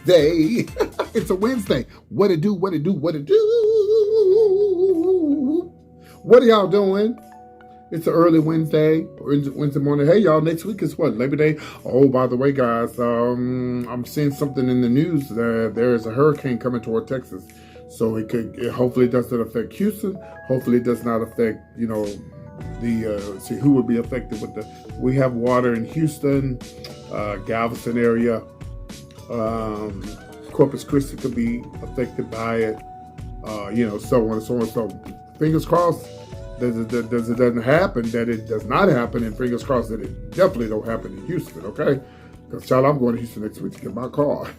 Wednesday. It's a Wednesday. What it do, what it do, what it do. What are y'all doing? It's an early Wednesday morning. Hey, y'all, next week is what? Labor Day? Oh, by the way, guys, I'm seeing something in the news that there is a hurricane coming toward Texas. So hopefully it doesn't affect Houston. Hopefully it does not affect, see who would be affected with we have water in Houston, Galveston area, Corpus Christi could be affected by it, so on and so on. So fingers crossed that it doesn't happen, that it does not happen, and fingers crossed that it definitely don't happen in Houston, okay? Because, child, I'm going to Houston next week to get my car.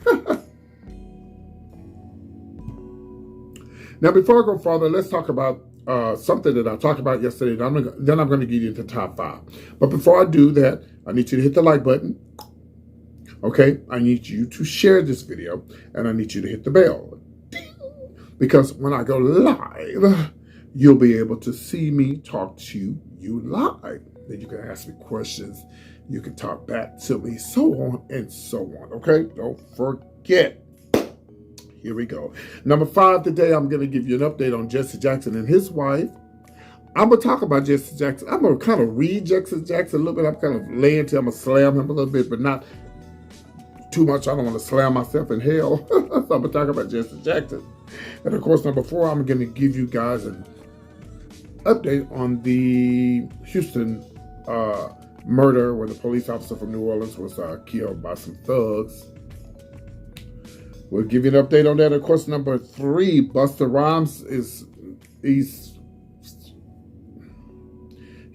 Now, before I go further, let's talk about something that I talked about yesterday. Then I'm going to get into top 5. But before I do that, I need you to hit the like button. Okay? I need you to share this video, and I need you to hit the bell. Ding! Because when I go live, you'll be able to see me talk to you live. Then you can ask me questions. You can talk back to me, so on and so on. Okay? Don't forget. Here we go. Number 5 today, I'm going to give you an update on Jesse Jackson and his wife. I'm going to talk about Jesse Jackson. I'm going to kind of read Jesse Jackson a little bit. I'm kind of laying to him. I'm going to slam him a little bit, but not too much. I don't want to slam myself in hell. So I'm going to talk about Jesse Jackson. And of course, number 4, I'm going to give you guys an update on the Houston murder where the police officer from New Orleans was killed by some thugs. We'll give you an update on that. Of course, number 3, Busta Rhymes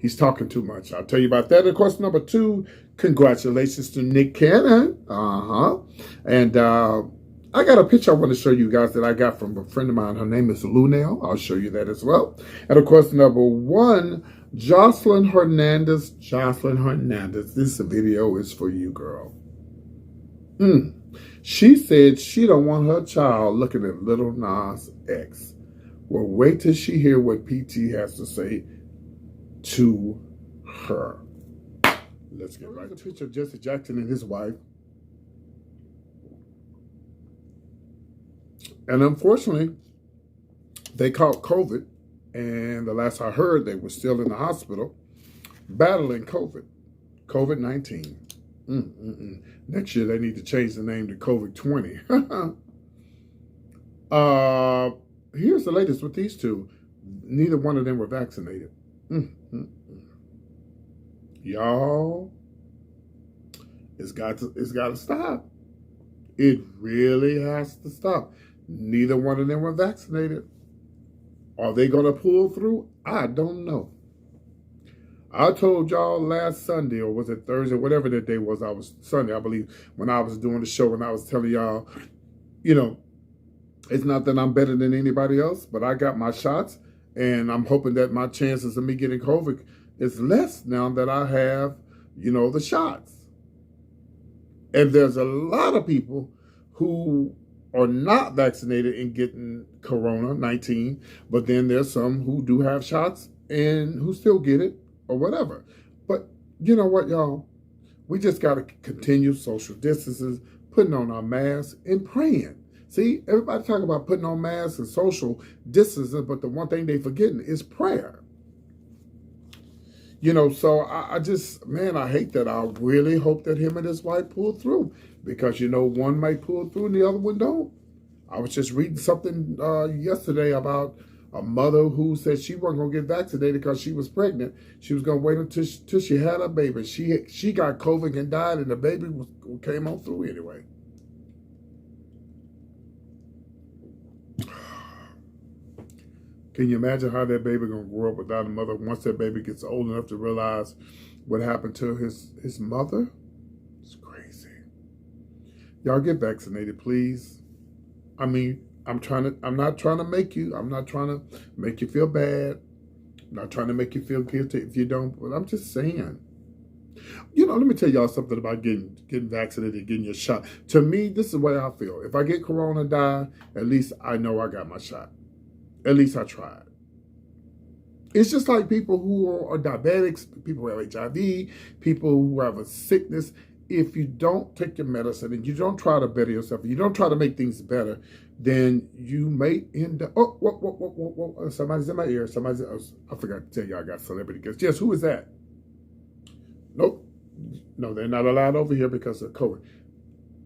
he's talking too much. I'll tell you about that. Of course, number 2, congratulations to Nick Cannon. And I got a picture I want to show you guys that I got from a friend of mine. Her name is Lunel. I'll show you that as well. And of course, number 1, Jocelyn Hernandez. Jocelyn Hernandez. This video is for you, girl. She said she don't want her child looking at Little Nas X. Well, wait till she hear what PT has to say to her. Let's get right to the picture of Jesse Jackson and his wife. And unfortunately, they caught COVID. And the last I heard, they were still in the hospital battling COVID-19. Next year, they need to change the name to COVID-20. Here's the latest with these two. Neither one of them were vaccinated. Y'all, it's got to stop. It really has to stop. Neither one of them were vaccinated. Are they going to pull through? I don't know. I told y'all last Sunday, or was it Thursday, whatever that day was, Sunday, I believe, when I was doing the show, and I was telling y'all, it's not that I'm better than anybody else, but I got my shots, and I'm hoping that my chances of me getting COVID is less now that I have, the shots. And there's a lot of people who are not vaccinated and getting Corona-19, but then there's some who do have shots and who still get it, or whatever. But you know what, y'all? We just got to continue social distances, putting on our masks, and praying. See, everybody talking about putting on masks and social distancing, but the one thing they forgetting is prayer. So I hate that. I really hope that him and his wife pull through, because, one might pull through and the other one don't. I was just reading something yesterday about a mother who said she wasn't going to get vaccinated because she was pregnant. She was going to wait until she had a baby. She got COVID and died, and the baby came on through anyway. Can you imagine how that baby going to grow up without a mother once that baby gets old enough to realize what happened to his mother? It's crazy. Y'all get vaccinated, please. I mean, I'm not trying to make you feel bad. I'm not trying to make you feel guilty if you don't, but I'm just saying. Let me tell y'all something about getting vaccinated, getting your shot. To me, this is the way I feel. If I get corona and die, at least I know I got my shot. At least I tried. It's just like people who are diabetics, people who have HIV, people who have a sickness. if you don't take your medicine and you don't try to better yourself, you don't try to make things better, then you may end up. Oh, whoa. Somebody's in my ear. I forgot to tell you I got celebrity guests. Yes, who is that? Nope. No, they're not allowed over here because of COVID.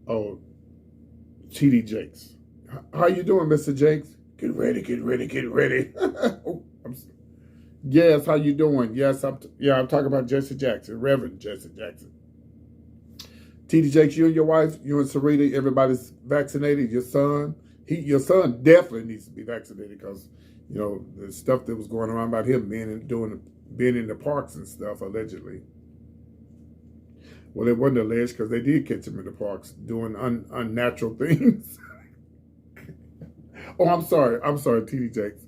Oh, TD Jakes. How you doing, Mr. Jakes? Get ready. Oh, yes, how you doing? Yes, I'm talking about Jesse Jackson, Reverend Jesse Jackson. TD Jakes, you and your wife, you and Sarita, everybody's vaccinated. Your son definitely needs to be vaccinated because, the stuff that was going around about him being in the parks and stuff, allegedly. Well, it wasn't alleged because they did catch him in the parks doing unnatural things. Oh, I'm sorry, TD Jakes.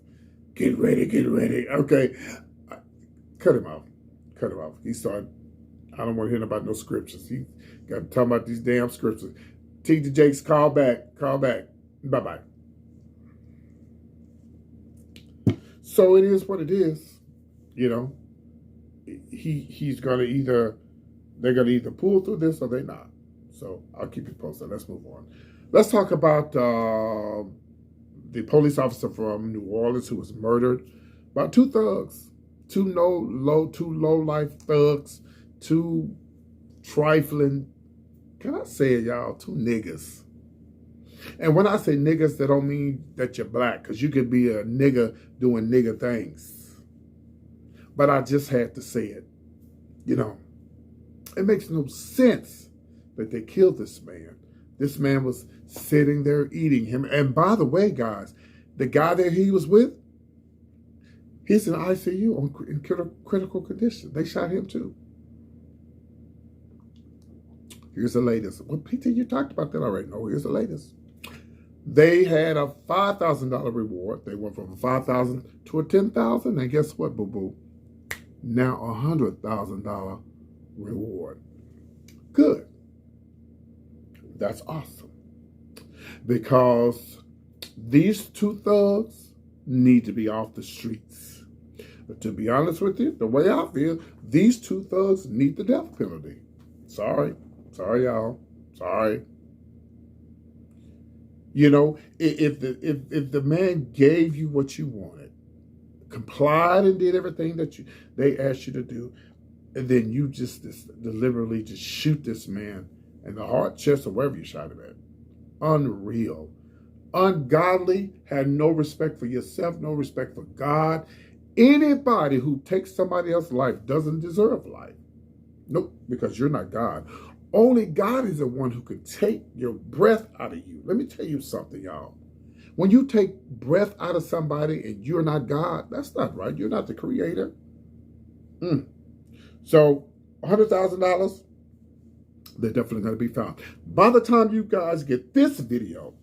Get ready. Okay. Cut him off. He started, I don't want to hear about no scriptures. He got to talk about these damn scriptures. TD Jakes, call back. Bye-bye. So it is what it is. He's going to they're going to either pull through this or they're not. So I'll keep you posted. Let's move on. Let's talk about the police officer from New Orleans who was murdered by two thugs, two low-life thugs, two trifling, can I say it, y'all, two niggas. And when I say niggas, that don't mean that you're black, because you could be a nigga doing nigga things. But I just had to say it. It makes no sense that they killed this man. This man was sitting there eating him. And by the way, guys, the guy that he was with, he's in ICU in critical condition. They shot him too. Here's the latest. Well, Peter, you talked about that already. No, here's the latest. They had a $5,000 reward. They went from a $5,000 to a $10,000. And guess what, boo-boo? Now a $100,000 reward. Good. That's awesome. Because these two thugs need to be off the streets. But to be honest with you, the way I feel, these two thugs need the death penalty. Sorry, y'all. Sorry. If the man gave you what you wanted, complied and did everything that they asked you to do, and then you just deliberately just shoot this man in the heart, chest, or wherever you shot him at. Unreal. Ungodly, had no respect for yourself, no respect for God. Anybody who takes somebody else's life doesn't deserve life. Nope, because you're not God. Only God is the one who can take your breath out of you. Let me tell you something, y'all. When you take breath out of somebody and you're not God, that's not right. You're not the creator. So, $100,000, they're definitely going to be found. By the time you guys get this video,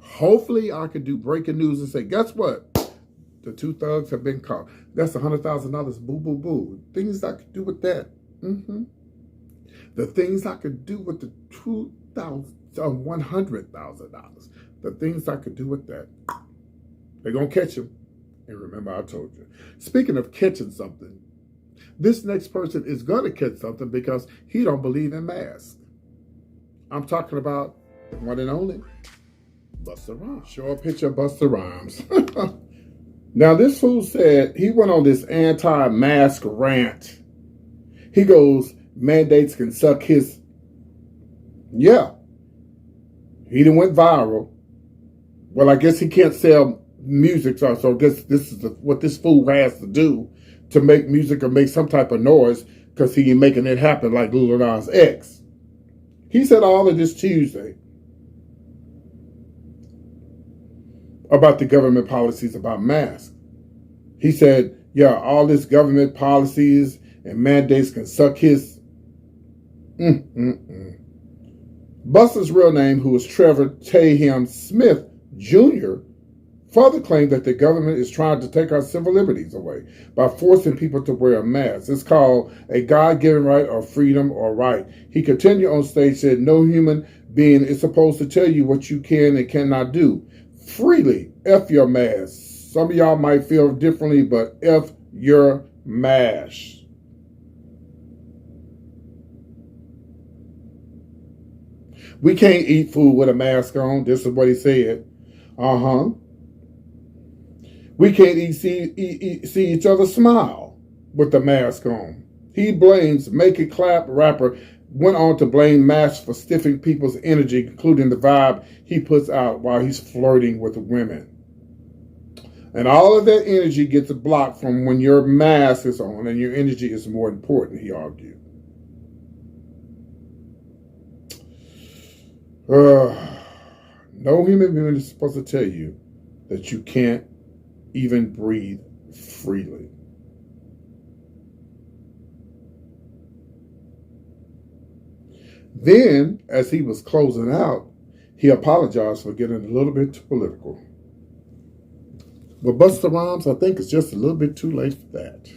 hopefully I can do breaking news and say, guess what? The two thugs have been caught. That's $100,000. Boo, boo, boo. Things I could do with that. The things I could do with the $100,000. The things I could do with that. They're going to catch him. And remember, I told you. Speaking of catching something, this next person is going to catch something because he don't believe in masks. I'm talking about the one and only Busta Rhymes. Show a picture of Busta Rhymes. Now, this fool said he went on this anti-mask rant. He goes, mandates can suck his... Yeah. He done went viral. Well, I guess he can't sell music, so I guess this is what this fool has to do to make music or make some type of noise because he ain't making it happen like Lil Nas X. He said all of this Tuesday about the government policies about masks. He said, yeah, all this government policies and mandates can suck his... Busta's real name, who is Trevor Tahim Smith Jr., further claimed that the government is trying to take our civil liberties away by forcing people to wear a mask. It's called a God-given right or freedom or right. He continued on stage, said, no human being is supposed to tell you what you can and cannot do. Freely, F your mask. Some of y'all might feel differently, but F your mask. We can't eat food with a mask on. This is what he said. Uh-huh. We can't see each other smile with the mask on. He blames Make It Clap rapper, went on to blame masks for stiffing people's energy, including the vibe he puts out while he's flirting with women. And all of that energy gets blocked from when your mask is on, and your energy is more important, he argued. No human being is supposed to tell you that you can't even breathe freely. Then, as he was closing out, he apologized for getting a little bit too political. But Busta Rhymes, I think it's just a little bit too late for that.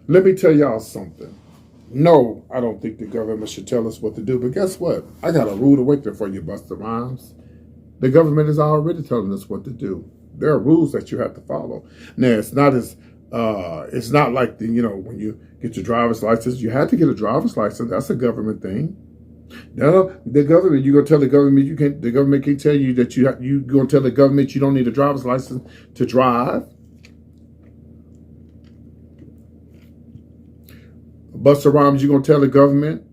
Let me tell y'all something. No, I don't think the government should tell us what to do. But guess what? I got a rude awakening for you, Busta Rhymes. The government is already telling us what to do. There are rules that you have to follow. Now, it's not like when you get your driver's license, you had to get a driver's license. That's a government thing. No, the government, you're gonna tell the government you can't. The government can tell you that you gonna tell the government you don't need a driver's license to drive. Busta Rhymes, you're gonna tell the government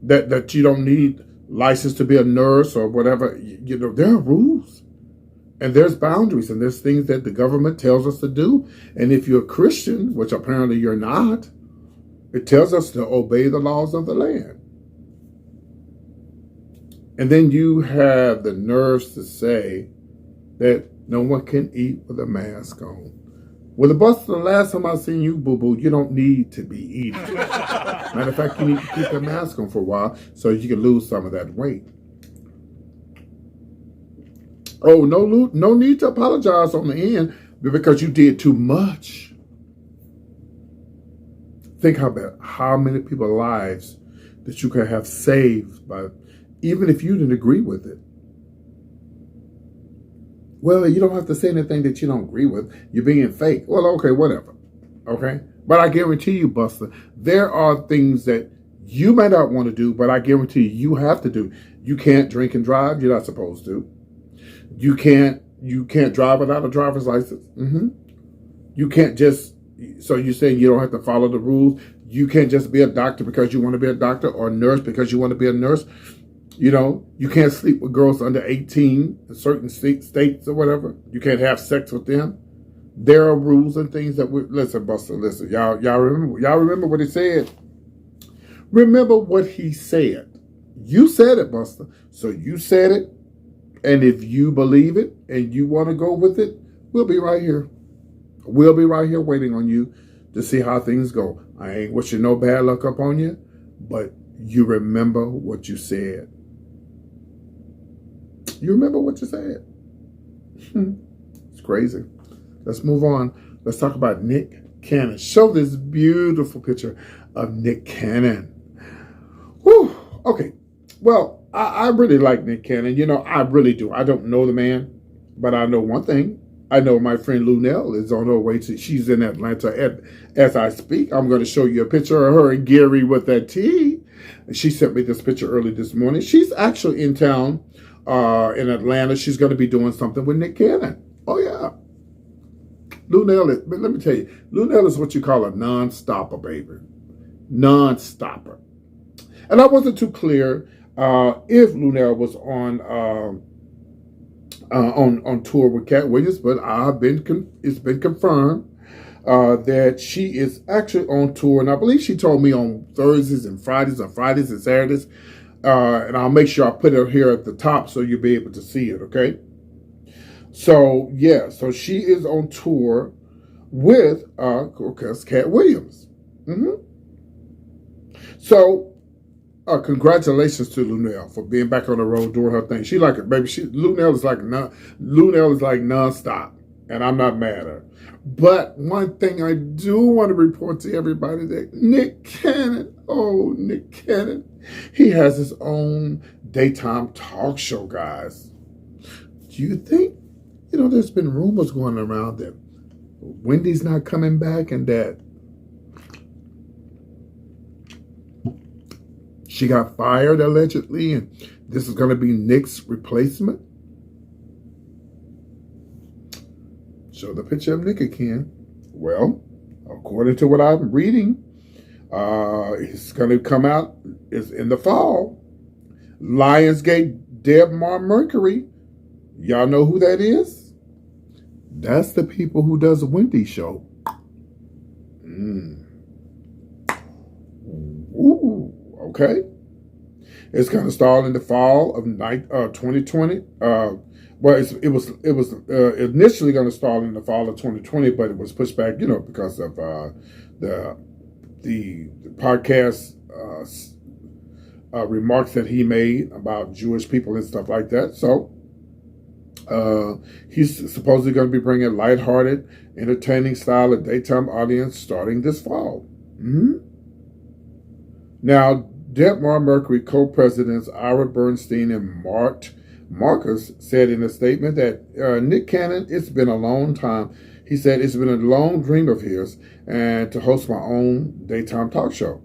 that you don't need license to be a nurse or whatever. There are rules. And there's boundaries, and there's things that the government tells us to do. And if you're a Christian, which apparently you're not, it tells us to obey the laws of the land. And then you have the nerves to say that no one can eat with a mask on. Well, the last time I seen you, boo-boo, you don't need to be eating. Matter of fact, you need to keep the mask on for a while so you can lose some of that weight. Oh, no need to apologize on the end because you did too much. Think about how many people's lives that you could have saved by, even if you didn't agree with it. Well, you don't have to say anything that you don't agree with. You're being fake. Well, okay, whatever. Okay? But I guarantee you, Busta, there are things that you may not want to do, but I guarantee you have to do. You can't drink and drive. You're not supposed to. You can't drive without a driver's license. You can't just, so you're saying you don't have to follow the rules. You can't just be a doctor because you want to be a doctor, or a nurse because you want to be a nurse. You can't sleep with girls under 18 in certain states or whatever. You can't have sex with them. There are rules and things that listen, Busta, listen. Y'all remember what he said? Remember what he said. You said it, Busta. So you said it. And if you believe it and you want to go with it, we'll be right here. We'll be right here waiting on you to see how things go. I ain't wishing no bad luck up on you, but you remember what you said. You remember what you said. It's crazy. Let's move on. Let's talk about Nick Cannon. Show this beautiful picture of Nick Cannon. Whew. Okay. Well, I really like Nick Cannon. I really do. I don't know the man, but I know one thing. I know my friend Lunell is on her way she's in Atlanta as I speak. I'm going to show you a picture of her and Gary with that tea. She sent me this picture early this morning. She's actually in town in Atlanta. She's going to be doing something with Nick Cannon. Oh, yeah. But let me tell you, Lunell is what you call a non-stopper, baby. Non-stopper. And I wasn't too clear if Lunell was on tour with Cat Williams, but it's been confirmed that she is actually on tour, and I believe she told me on Thursdays and Fridays, or Fridays and Saturdays, and I'll make sure I put it here at the top so you'll be able to see it. Okay. So yeah, so she is on tour with Cat Williams. So. Congratulations to Lunell for being back on the road doing her thing. She like it, baby. Lunell is like nonstop, and I'm not mad at her. But one thing I do want to report to everybody that Nick Cannon, he has his own daytime talk show, guys. Do you think, there's been rumors going around that Wendy's not coming back and that She got fired allegedly, and this is going to be Nick's replacement. Show the picture of Nick again. Well, according to what I'm reading, it's going to come out is in the fall. Lionsgate Debmar Mercury. Y'all know who that is? That's the people who does the Wendy show. Ooh, okay. It's going to start in the fall of 2020. Well, it was initially going to start in the fall of 2020, but it was pushed back, because of the podcast remarks that he made about Jewish people and stuff like that. So he's supposedly going to be bringing a lighthearted, entertaining style of daytime audience starting this fall. Now, Debmar Mercury co-presidents Ira Bernstein and Marcus said in a statement that Nick Cannon, it's been a long time. He said, it's been a long dream of his and to host my own daytime talk show.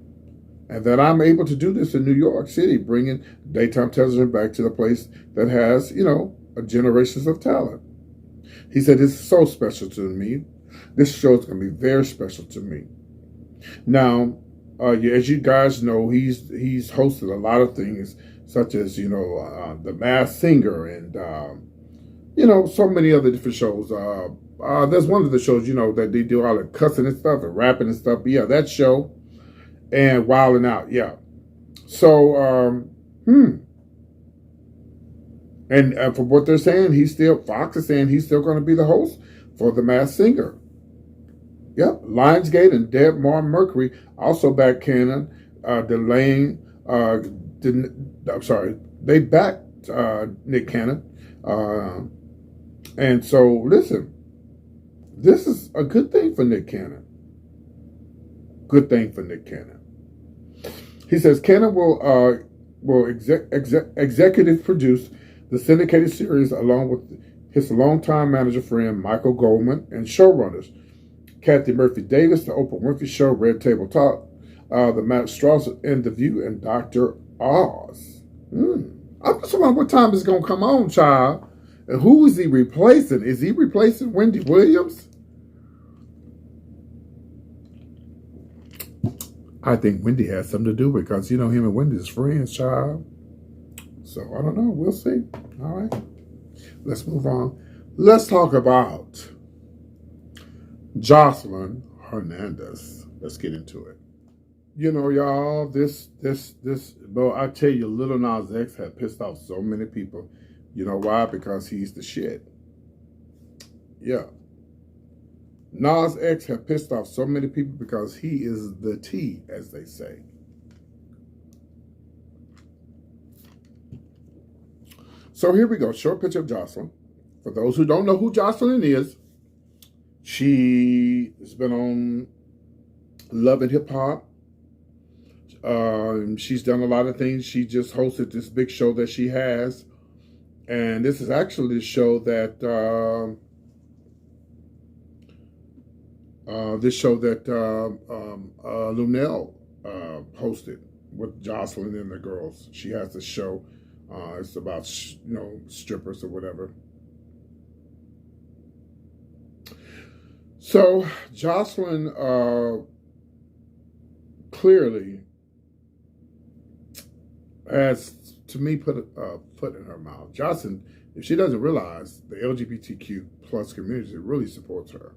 And that I'm able to do this in New York City, bringing daytime television back to the place that has, generations of talent. He said, it's so special to me. This show is going to be very special to me. Now, as you guys know, he's hosted a lot of things, such as, The Masked Singer and, so many other different shows. There's one of the shows, that they do all the cussing and stuff and rapping and stuff. But yeah, that show and Wilding Out. Yeah. So, And from what they're saying, Fox is saying he's still going to be the host for The Masked Singer. Yep, Lionsgate and Debmar Mercury also backed Cannon, they backed Nick Cannon. And so, listen, this is a good thing for Nick Cannon. Good thing for Nick Cannon. He says Cannon will executive produce the syndicated series along with his longtime manager friend Michael Goldman and showrunners Kathy Murphy Davis, The Oprah Winfrey Show, Red Table Talk, The Matt Strauss, and The View, and Dr. Oz. I'm just wondering what time it's going to come on, child. And who is he replacing? Is he replacing Wendy Williams? I think Wendy has something to do with it because, him and Wendy's friends, child. So, I don't know. We'll see. All right. Let's move on. Let's talk about Jocelyn Hernandez. Let's get into it. Y'all, well, I tell you, Lil Nas X had pissed off so many people. You know why? Because he's the shit. Yeah. Nas X had pissed off so many people because he is the T, as they say. So here we go. Short picture of Jocelyn. For those who don't know who Jocelyn is, she has been on Love and Hip Hop. She's done a lot of things. She just hosted this big show that she has. And this is actually the show that Lunel hosted with Jocelyn and the girls. She has a show. It's about, strippers or whatever. So Jocelyn clearly has, to me, put a foot in her mouth. Jocelyn, if she doesn't realize, the LGBTQ plus community really supports her.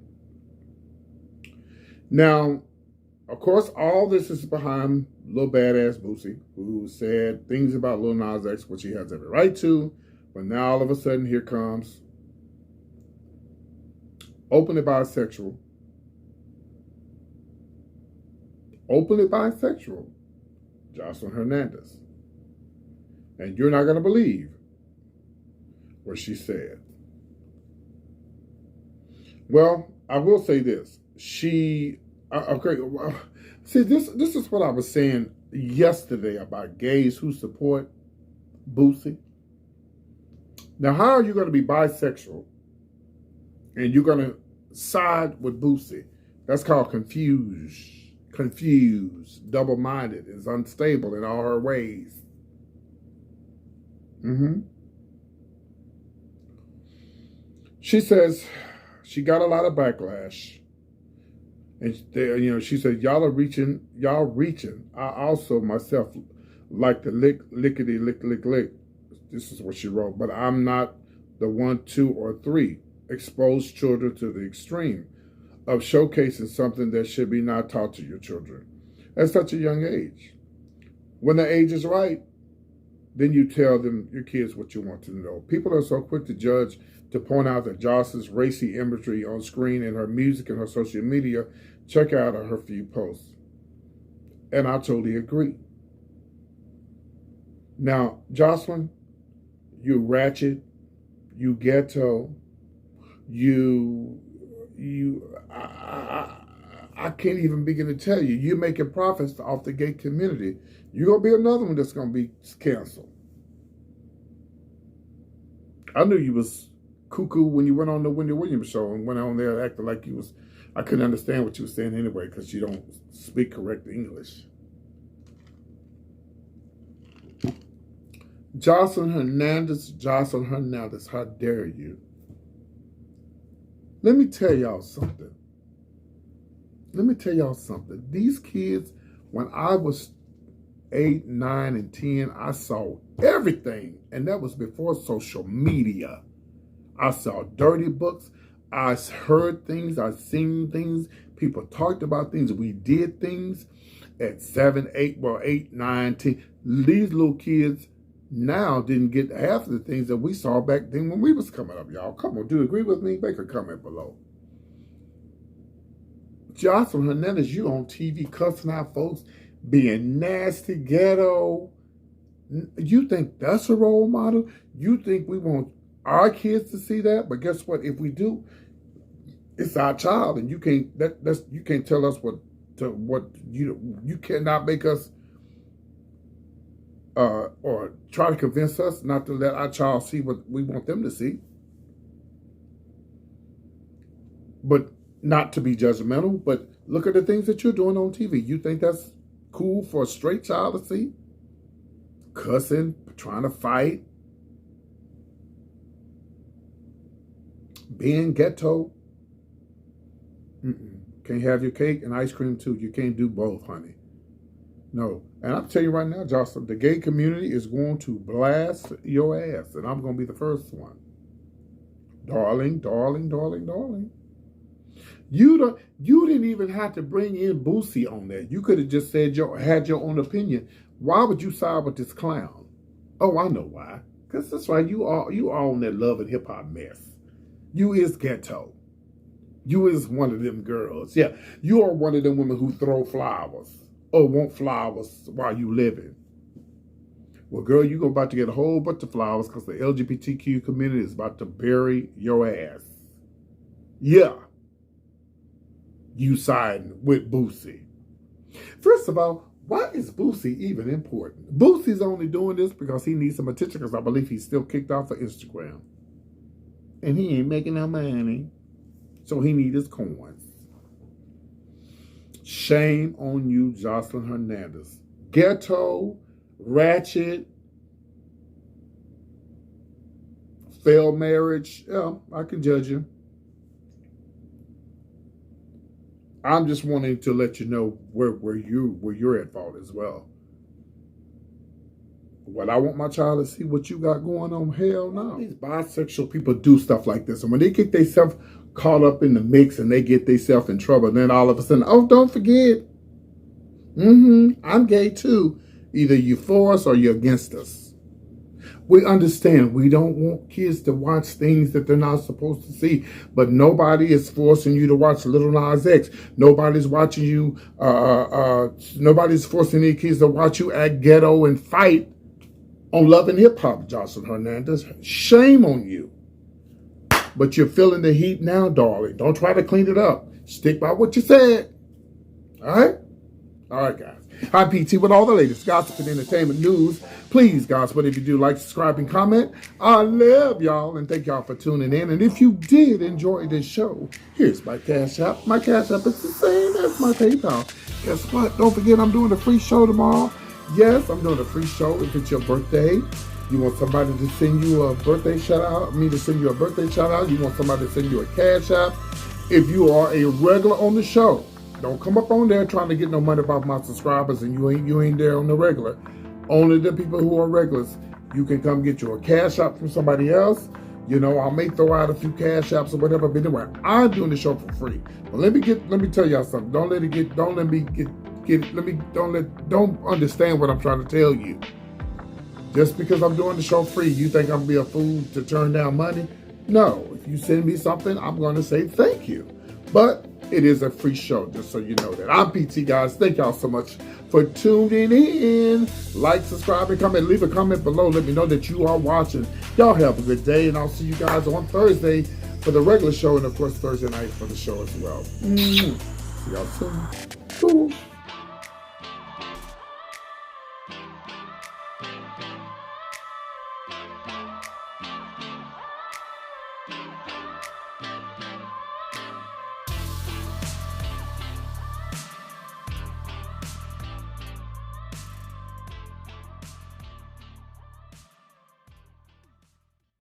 Now, of course, all this is behind Lil Badass Boosie, who said things about Lil Nas X, which he has every right to, but now all of a sudden here comes openly bisexual, Jocelyn Hernandez. And you're not going to believe what she said. Well, I will say this. See, this is what I was saying yesterday about gays who support Boosie. Now, how are you going to be bisexual and you're going to side with Boosie? That's called confusion. confused, double-minded, is unstable in all her ways. She says she got a lot of backlash. And she said, y'all reaching. I also myself like to lickety lick. This is what she wrote. But I'm not the 1, 2, or 3. Expose children to the extreme of showcasing something that should be not taught to your children at such a young age. When the age is right, then you tell them, your kids, what you want to know. People are so quick to judge, to point out that Jocelyn's racy imagery on screen and her music and her social media. Check out her few posts. And I totally agree. Now, Jocelyn, you ratchet, you ghetto, I can't even begin to tell you. You're making profits off the gay community. You're going to be another one that's going to be canceled. I knew you was cuckoo when you went on the Wendy Williams show and went on there acting like you was. I couldn't understand what you were saying anyway because you don't speak correct English. Jocelyn Hernandez, how dare you? Let me tell y'all something. These kids, when I was 8, 9, and 10, I saw everything. And that was before social media. I saw dirty books. I heard things. I seen things. People talked about things. We did things at 7, 8, 9, 10. These little kids now didn't get half of the things that we saw back then when we was coming up, y'all. Come on, do you agree with me? Make a comment below. Jocelyn Hernandez, you on TV cussing out folks, being nasty, ghetto. You think that's a role model? You think we want our kids to see that? But guess what? If we do, it's our child, and you can't. You can't tell us what you cannot make us or try to convince us not to let our child see what we want them to see. But not to be judgmental, but look at the things that you're doing on TV. You think that's cool for a straight child to see? Cussing, trying to fight, being ghetto. Can't have your cake and ice cream too. You can't do both, honey. No. And I'm telling you right now, Jocelyn, the gay community is going to blast your ass. And I'm going to be the first one. Darling, darling, darling, darling. You didn't even have to bring in Boosie on that. You could have just said had your own opinion. Why would you side with this clown? Oh, I know why. Because that's right. You are on that love and hip hop mess. You is ghetto. You is one of them girls. Yeah, you are one of them women who throw flowers or want flowers while you living. Well, girl, you're about to get a whole bunch of flowers because the LGBTQ community is about to bury your ass. Yeah. You siding with Boosie. First of all, why is Boosie even important? Boosie's only doing this because he needs some attention because I believe he's still kicked off of Instagram. And he ain't making no money. So he needs his coins. Shame on you, Jocelyn Hernandez. Ghetto, ratchet, failed marriage. Yeah, I can judge you. I'm just wanting to let you know where you're at fault as well. What I want my child to see what you got going on, hell no. These bisexual people do stuff like this. And when they get themselves caught up in the mix and they get themselves in trouble, and then all of a sudden, oh, don't forget, I'm gay too. Either you for us or you're against us. We understand we don't want kids to watch things that they're not supposed to see, but nobody is forcing you to watch Little Nas X. Nobody's watching you, nobody's forcing any kids to watch you act ghetto and fight on Love and Hip Hop, Jocelyn Hernandez. Shame on you. But you're feeling the heat now, darling. Don't try to clean it up. Stick by what you said. All right? All right, guys. I'm PT with all the latest gossip and entertainment news. Please, guys, whatever you do, like, subscribe, and comment. I love y'all, and thank y'all for tuning in. And if you did enjoy this show, here's my Cash App. My Cash App is the same as my PayPal. Guess what? Don't forget I'm doing a free show tomorrow. Yes, I'm doing a free show. If it's your birthday, you want somebody to send you a birthday shout out, me to send you a birthday shout out, you want somebody to send you a Cash App. If you are a regular on the show, don't come up on there trying to get no money off my subscribers and you ain't there on the regular. Only the people who are regulars, you can come get you a Cash App from somebody else. You know, I may throw out a few Cash Apps or whatever, but anyway, I'm doing the show for free. But let me tell y'all something. Don't understand what I'm trying to tell you. Just because I'm doing the show free, you think I'm gonna be a fool to turn down money? No. If you send me something, I'm gonna say thank you. But it is a free show, just so you know that. I'm PT, guys. Thank y'all so much for tuning in. Like, subscribe, and comment. Leave a comment below. Let me know that you are watching. Y'all have a good day, and I'll see you guys on Thursday for the regular show, and of course Thursday night for the show as well. See y'all soon. Cool.